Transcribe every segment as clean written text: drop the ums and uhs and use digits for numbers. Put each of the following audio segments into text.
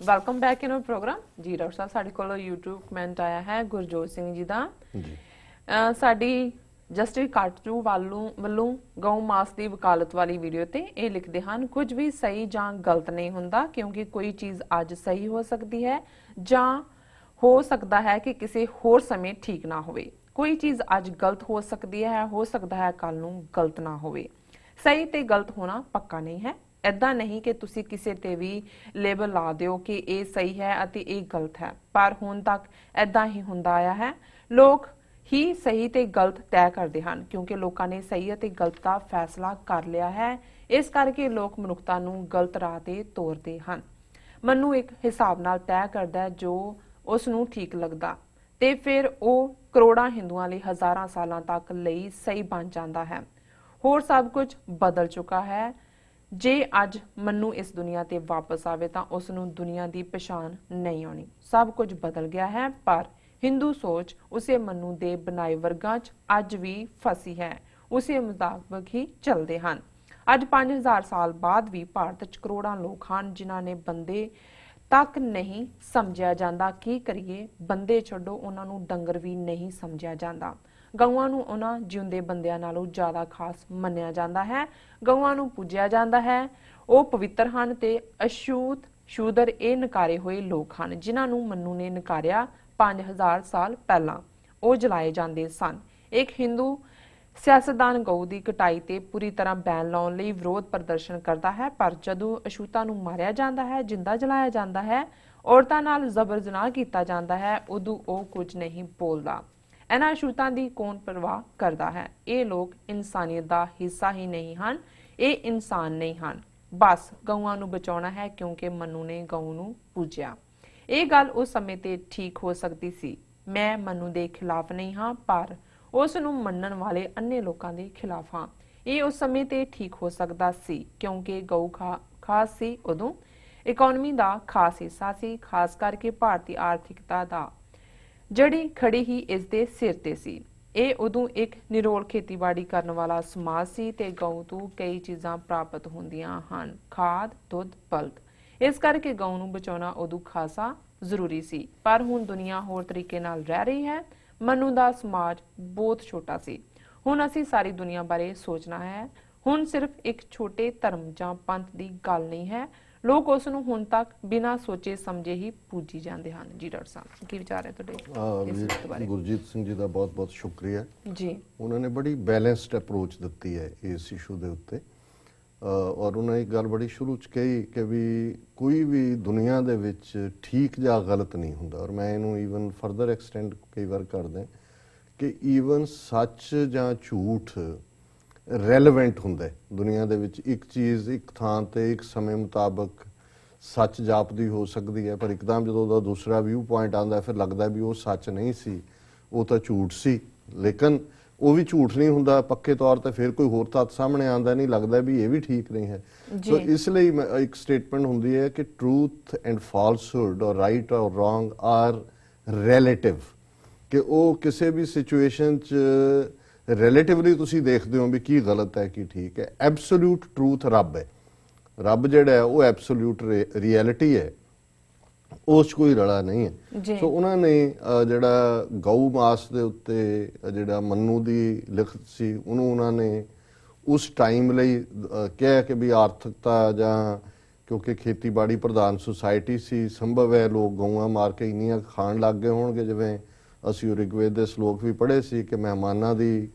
Welcome back in our program ਜੀ। Doctor ਸਾਹਿਬ ਸਾਡੇ ਕੋਲ YouTube ਕਮੈਂਟ ਆਇਆ ਹੈ ਗੁਰਜੋਤ ਸਿੰਘ ਜੀ ਦਾ ਜੀ। ਸਾਡੀ ਜਸਟਿਸ ਕਾਟਰੂ ਵੱਲੋਂ ਗਊ ਮਾਸ ਦੀ ਵਕਾਲਤ ਵਾਲੀ ਵੀਡੀਓ ਤੇ ਇਹ ਲਿਖਦੇ ਹਨ, ਕੁਝ ਵੀ ਸਹੀ ਜਾਂ ਗਲਤ ਨਹੀਂ ਹੁੰਦਾ ਕਿਉਂਕਿ ਕੋਈ ਚੀਜ਼ ਅੱਜ ਸਹੀ ਹੋ ਸਕਦੀ ਹੈ ਜਾਂ ਹੋ ਸਕਦਾ ਹੈ ਕਿ ਕਿਸੇ ਹੋਰ ਸਮੇਂ ਠੀਕ ਨਾ ਹੋਵੇ। ਕੋਈ ਚੀਜ਼ ਅੱਜ ਗਲਤ ਹੋ ਸਕਦੀ ਹੈ, ਹੋ ਸਕਦਾ ਹੈ ਕੱਲ ਨੂੰ ਗਲਤ ਨਾ ਹੋਵੇ। ਸਹੀ ਤੇ ਗਲਤ ਹੋਣਾ ਪੱਕਾ ਨਹੀਂ ਹੈ। ऐदा नहीं कि तुसी किसी ते भी लेबल ला दिओ कि ये सही है अते ये गलत है, पर हुण तक ऐदा ही हुंदा आया है। लोग ही सही ते गलत तय करते हैं क्योंकि लोगों ने सही अते गलत का फैसला कर लिया है। इस करके लोग मनुखता नूं गलत राह ते तोरते हैं। मनु एक हिसाब नाल तय करदा है जो उस नूं ठीक लगदा ते फिर वो करोड़ां हिंदुआं लई हज़ारां सालां तक लई सही बन जांदा है। होर सब कुछ बदल चुका है। जे अज मनु इस दुनिया ते वापस आवे तां उस नूं दुनिया दी पछाण नहीं आउणी। सब कुछ बदल गया है, पर हिंदू सोच उसे मनु दे बनाए वर्गां च अज भी फसी है। उसे मुताबिक ही चलदे हन। अज 5000 साल बाद भी भारत च करोड़ां लोग हन जिन्हां ने बंदे तक नहीं समझिया जांदा। की करिए, बंदे छड्डो उन्हां नूं डंगर भी नहीं समझिया जांदा। गऊआं नूं उन्हां जिउंदे बंदियां नालों ज़्यादा खास मन्निया जांदा है। गऊआं नूं पूजिया जांदा है। वो पवित्र हन ते अछूत शूदर ये नकारे हुए लोग हन जिन्हां नूं मनु ने नकारिया 5000 साल पहलां। वो जलाए जांदे सन। एक हिंदू सियासतदान गऊ की कटाई ते पूरी तरह बैन लाउण लई विरोध प्रदर्शन करता है, पर जदों अछूतां नूं मारिया जांदा है, जिंदा जलाया जांदा है, औरतां नाल जबर जनाह कीता जांदा है, उदों वो कुछ नहीं बोलदा। इन्हां अछूतां दी कौन परवाह करदा है? ये लोग इंसानियत दा हिस्सा ही नहीं हन, ये इंसान नहीं हन। बस गऊआं नूं बचाउणा है क्योंकि मनु ने गऊ नूं पूजिया। ये गल उस समय ते ठीक हो सकती सी। मैं मनु दे खिलाफ नहीं हाँ, पर उस नूं मन्नण वाले अन्य लोकां दे खिलाफ हाँ। ये उस समय ते ठीक हो सकदा सी क्योंकि गऊ खास सी, उदों इकोनॉमी दा खास हिस्सा सी, खास करके भारतीय आर्थिकता दा जड़ी खड़ी ही इस दे सिर ते सी। ये उदों एक निरोल खेतीबाड़ी करने वाला समाज सी ते गऊ तो कई चीज़ां प्राप्त होंदियां हन, खाद, दुध, बलद। इस करके गऊ नूं बचाउणा उदों खासा जरूरी सी। पर हुण दुनिया होर तरीके नाल रह रही है। मनु दा समाज बहुत छोटा सी। हुण असीं सारी दुनिया बारे सोचना है। हुण सिर्फ एक छोटे धर्म जां पंथ दी गल नहीं है। लोग उस नूं हुण तक बिना सोचे समझे ही पूजी जाते हैं। जी डॉक्टर साहब की विचार है तुहाडे? गुरजीत सिंह जी का बहुत बहुत शुक्रिया जी। उन्होंने बड़ी बैलेंस्ड अप्रोच दी है इस इशू के उत्ते। और उन्होंने एक गल बड़ी शुरू च कही कि भी कोई भी दुनिया दे विच ठीक या गलत नहीं हुंदा। और मैं इनू ईवन फरदर एक्सटेंड कई बार कर दें कि ईवन सच या झूठ रैलेवेंट हुंदा है। दुनिया दे विच एक चीज़ एक थां ते एक समय मुताबक सच जापदी हो सकती है, पर एकदम जो उहदा दूसरा व्यू पॉइंट आंदा फिर लगता भी वो सच नहीं सी, वो तो झूठ सी। लेकिन वो भी झूठ नहीं हुंदा पक्के तौर पर, फिर कोई होर तत्त सामने आंदा नहीं, लगता भी ये भी ठीक नहीं है। तो इसलिए एक स्टेटमेंट हुंदी है कि ट्रूथ एंड फॉल्सहुड और राइट और रॉन्ग आर रिलेटिव। कि वो किसी भी सिचुएशन च रिलेटिवली तुसी देखते हो भी की गलत है की ठीक है। एब्सोल्यूट ट्रूथ रब है। रब जिहड़ा है वो एब्सोल्यूट रियलिटी है, उस कोई रला नहीं है। सो उन्होंने जिहड़ा गऊ मास दे उत्ते जिहड़ा मनु दी लिखत सी उन्होंने उस टाइम लई कहा कि भी आर्थिकता जां क्योंकि खेतीबाड़ी प्रधान सोसाइटी सी, संभव है लोग गऊआं मार के इन्नियां खाण लग गए होणगे। जिवें ਅਸੀਂ ਰਿਗਵੇਦ ਦੇ ਸ਼ਲੋਕ ਵੀ ਪੜ੍ਹੇ ਸੀ ਕਿ ਮਹਿਮਾਨਾਂ ਦੀ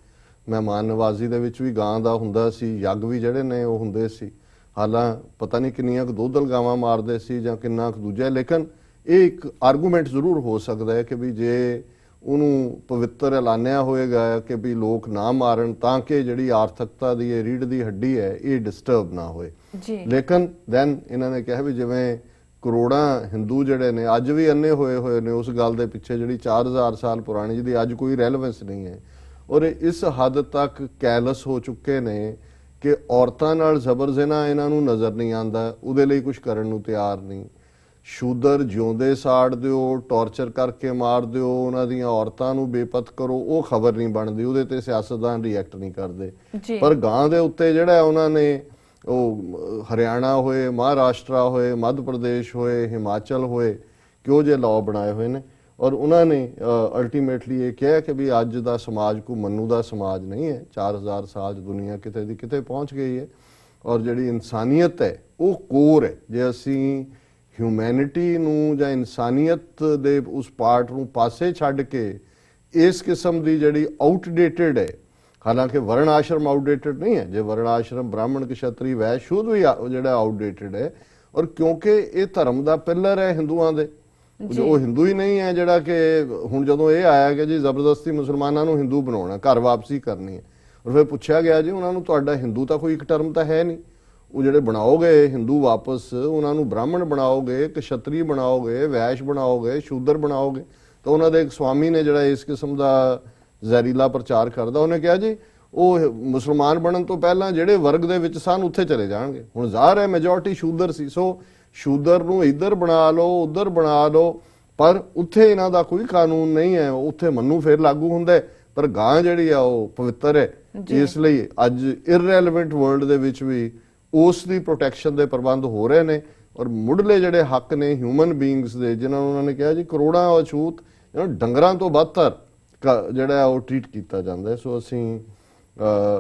ਮਹਿਮਾਨ ਨਵਾਜ਼ੀ ਦੇ ਵਿੱਚ ਵੀ ਗਾਂ ਦਾ ਹੁੰਦਾ ਸੀ, ਯੱਗ ਵੀ ਜਿਹੜੇ ਨੇ ਉਹ ਹੁੰਦੇ ਸੀ। ਹਾਲਾਂ ਪਤਾ ਨਹੀਂ ਕਿੰਨੀਆਂ ਕੁ ਦੁੱਧਲ ਗਾਵਾਂ ਮਾਰਦੇ ਸੀ ਜਾਂ ਕਿੰਨਾ ਕੁ ਦੂਜਾ। ਲੇਕਿਨ ਇਹ ਇੱਕ ਆਰਗੂਮੈਂਟ ਜ਼ਰੂਰ ਹੋ ਸਕਦਾ ਹੈ ਕਿ ਵੀ ਜੇ ਉਹਨੂੰ ਪਵਿੱਤਰ ਐਲਾਨਿਆ ਹੋਏਗਾ ਕਿ ਵੀ ਲੋਕ ਨਾ ਮਾਰਨ ਤਾਂ ਕਿ ਜਿਹੜੀ ਆਰਥਿਕਤਾ ਦੀ ਇਹ ਰੀੜ੍ਹ ਦੀ ਹੱਡੀ ਹੈ ਇਹ ਡਿਸਟਰਬ ਨਾ ਹੋਏ। ਲੇਕਿਨ ਦੈਨ ਇਹਨਾਂ ਨੇ ਕਿਹਾ ਵੀ ਜਿਵੇਂ ਕਰੋੜਾਂ ਹਿੰਦੂ ਜਿਹੜੇ ਨੇ ਅੱਜ ਵੀ ਅੰਨੇ ਹੋਏ ਨੇ ਉਸ ਗੱਲ ਦੇ ਪਿੱਛੇ ਜਿਹੜੀ 4000 ਸਾਲ ਪੁਰਾਣੀ ਜਿਹਦੀ ਅੱਜ ਕੋਈ ਰੈਲੇਵੈਂਸ ਨਹੀਂ ਹੈ। ਔਰ ਇਸ ਹੱਦ ਤੱਕ ਕੈਲਸ ਹੋ ਚੁੱਕੇ ਨੇ ਕਿ ਔਰਤਾਂ ਨਾਲ ਜ਼ਬਰ ਜ਼ਨਾ ਇਹਨਾਂ ਨੂੰ ਨਜ਼ਰ ਨਹੀਂ ਆਉਂਦਾ, ਉਹਦੇ ਲਈ ਕੁਝ ਕਰਨ ਨੂੰ ਤਿਆਰ ਨਹੀਂ। ਸ਼ੂਦਰ ਜਿਉਂਦੇ ਸਾੜ ਦਿਓ, ਟੌਰਚਰ ਕਰਕੇ ਮਾਰ ਦਿਓ, ਉਹਨਾਂ ਦੀਆਂ ਔਰਤਾਂ ਨੂੰ ਬੇਪਤ ਕਰੋ, ਉਹ ਖਬਰ ਨਹੀਂ ਬਣਦੀ, ਉਹਦੇ ਤੇ ਸਿਆਸਤਦਾਨ ਰਿਐਕਟ ਨਹੀਂ ਕਰਦੇ। ਪਰ ਗਾਂ ਦੇ ਉੱਤੇ ਜਿਹੜਾ ਉਹਨਾਂ ਨੇ ਉਹ ਹਰਿਆਣਾ ਹੋਏ, ਮਹਾਰਾਸ਼ਟਰ ਹੋਏ, ਮੱਧ ਪ੍ਰਦੇਸ਼ ਹੋਏ, ਹਿਮਾਚਲ ਹੋਏ, ਕਿਉਂ ਜੇ ਲਾਅ ਬਣਾਏ ਹੋਏ ਨੇ। ਔਰ ਉਹਨਾਂ ਨੇ ਅਲਟੀਮੇਟਲੀ ਇਹ ਕਿਹਾ ਕਿ ਵੀ ਅੱਜ ਦਾ ਸਮਾਜ ਕੋ ਮੰਨੂ ਦਾ ਸਮਾਜ ਨਹੀਂ ਹੈ। 4000 ਸਾਲ ਦੁਨੀਆ ਕਿਤੇ ਦੀ ਕਿਤੇ ਪਹੁੰਚ ਗਈ ਹੈ ਔਰ ਜਿਹੜੀ ਇਨਸਾਨੀਅਤ ਹੈ ਉਹ ਕੋਰ ਹੈ। ਜੇ ਅਸੀਂ ਹਿਊਮੈਨਿਟੀ ਨੂੰ ਜਾਂ ਇਨਸਾਨੀਅਤ ਦੇ ਉਸ ਪਾਰਟ ਨੂੰ ਪਾਸੇ ਛੱਡ ਕੇ ਇਸ ਕਿਸਮ ਦੀ ਜਿਹੜੀ ਆਊਟਡੇਟਡ ਹੈ, ਹਾਲਾਂਕਿ ਵਰਣ ਆਸ਼ਰਮ ਆਊਟਡੇਟਡ ਨਹੀਂ ਹੈ, ਜੇ ਵਰਣ ਆਸ਼ਰਮ ਬ੍ਰਾਹਮਣ ਕਸ਼ਤਰੀ ਵੈਸ਼ ਸ਼ੂਦ ਵੀ ਜਿਹੜਾ ਆਊਟਡੇਟਡ ਹੈ। ਔਰ ਕਿਉਂਕਿ ਇਹ ਧਰਮ ਦਾ ਪਿਲਰ ਹੈ ਹਿੰਦੂਆਂ ਦੇ, ਉਹ ਹਿੰਦੂ ਹੀ ਨਹੀਂ ਹੈ ਜਿਹੜਾ ਕਿ ਹੁਣ ਜਦੋਂ ਇਹ ਆਇਆ ਕਿ ਜੀ ਜ਼ਬਰਦਸਤੀ ਮੁਸਲਮਾਨਾਂ ਨੂੰ ਹਿੰਦੂ ਬਣਾਉਣਾ, ਘਰ ਵਾਪਸੀ ਕਰਨੀ ਹੈ। ਔਰ ਫਿਰ ਪੁੱਛਿਆ ਗਿਆ ਜੀ ਉਹਨਾਂ ਨੂੰ ਤੁਹਾਡਾ ਹਿੰਦੂ ਤਾਂ ਕੋਈ ਇੱਕ ਟਰਮ ਤਾਂ ਹੈ ਨਹੀਂ, ਉਹ ਜਿਹੜੇ ਬਣਾਓਗੇ ਹਿੰਦੂ ਵਾਪਸ ਉਹਨਾਂ ਨੂੰ ਬ੍ਰਾਹਮਣ ਬਣਾਓਗੇ, ਕਸ਼ਤਰੀ ਬਣਾਓਗੇ, ਵੈਸ਼ ਬਣਾਓਗੇ, ਸ਼ੂਦਰ ਬਣਾਓਗੇ। ਤਾਂ ਉਹਨਾਂ ਦੇ ਇੱਕ ਸਵਾਮੀ ਨੇ ਜਿਹੜਾ ਇਸ ਕਿਸਮ ਦਾ ਜ਼ਹਿਰੀਲਾ ਪ੍ਰਚਾਰ ਕਰਦਾ, ਉਹਨੇ ਕਿਹਾ ਜੀ ਉਹ ਮੁਸਲਮਾਨ ਬਣਨ ਤੋਂ ਪਹਿਲਾਂ ਜਿਹੜੇ ਵਰਗ ਦੇ ਵਿੱਚ ਸਨ ਉੱਥੇ ਚਲੇ ਜਾਣਗੇ। ਹੁਣ ਜ਼ਾਹਰ ਹੈ ਮੈਜੋਰਟੀ ਸ਼ੂਦਰ ਸੀ, ਸੋ ਸ਼ੂਦਰ ਨੂੰ ਇੱਧਰ ਬਣਾ ਲਓ ਉੱਧਰ ਬਣਾ ਲਓ, ਪਰ ਉੱਥੇ ਇਹਨਾਂ ਦਾ ਕੋਈ ਕਾਨੂੰਨ ਨਹੀਂ ਹੈ। ਉੱਥੇ ਮੰਨੂ ਫੇਰ ਲਾਗੂ ਹੁੰਦਾ ਹੈ, ਪਰ ਗਾਂ ਜਿਹੜੀ ਆ ਉਹ ਪਵਿੱਤਰ ਹੈ। ਇਸ ਲਈ ਅੱਜ ਇਰਰੈਲੇਵੈਂਟ ਵਰਲਡ ਦੇ ਵਿੱਚ ਵੀ ਉਸ ਦੀ ਪ੍ਰੋਟੈਕਸ਼ਨ ਦੇ ਪ੍ਰਬੰਧ ਹੋ ਰਹੇ ਨੇ। ਔਰ ਮੁੱਢਲੇ ਜਿਹੜੇ ਹੱਕ ਨੇ ਹਿਊਮਨ ਬੀਇੰਗਸ ਦੇ, ਜਿਨ੍ਹਾਂ ਨੂੰ ਉਹਨਾਂ ਨੇ ਕਿਹਾ ਜੀ ਕਰੋੜਾਂ ਅਛੂਤ ਡੰਗਰਾਂ ਤੋਂ ਬਦਤਰ ਜਿਹੜਾ ਉਹ ਟ੍ਰੀਟ ਕੀਤਾ ਜਾਂਦਾ ਹੈ। ਸੋ ਅਸੀਂ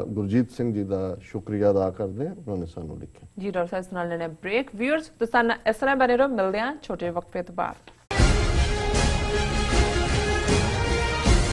ਗੁਰਜੀਤ ਸਿੰਘ ਜੀ ਦਾ ਸ਼ੁਕਰੀਆ ਅਦਾ ਕਰਦੇ ਹਾਂ, ਉਹਨਾਂ ਨੇ ਸਾਨੂੰ ਲਿਖਿਆ। ਜੀ ਡਾਕਟਰ ਸਾਹਿਬ ਨਾਲ ਲੈਣਾ ਬ੍ਰੇਕ। ਵਿਊਅਰਸ ਤੁਸੀਂ ਇਸ ਤਰ੍ਹਾਂ ਬਣੇ ਰਹੋ, ਮਿਲਦੇ ਹਾਂ ਛੋਟੇ ਵਕਫੇ ਤੋਂ ਬਾਅਦ।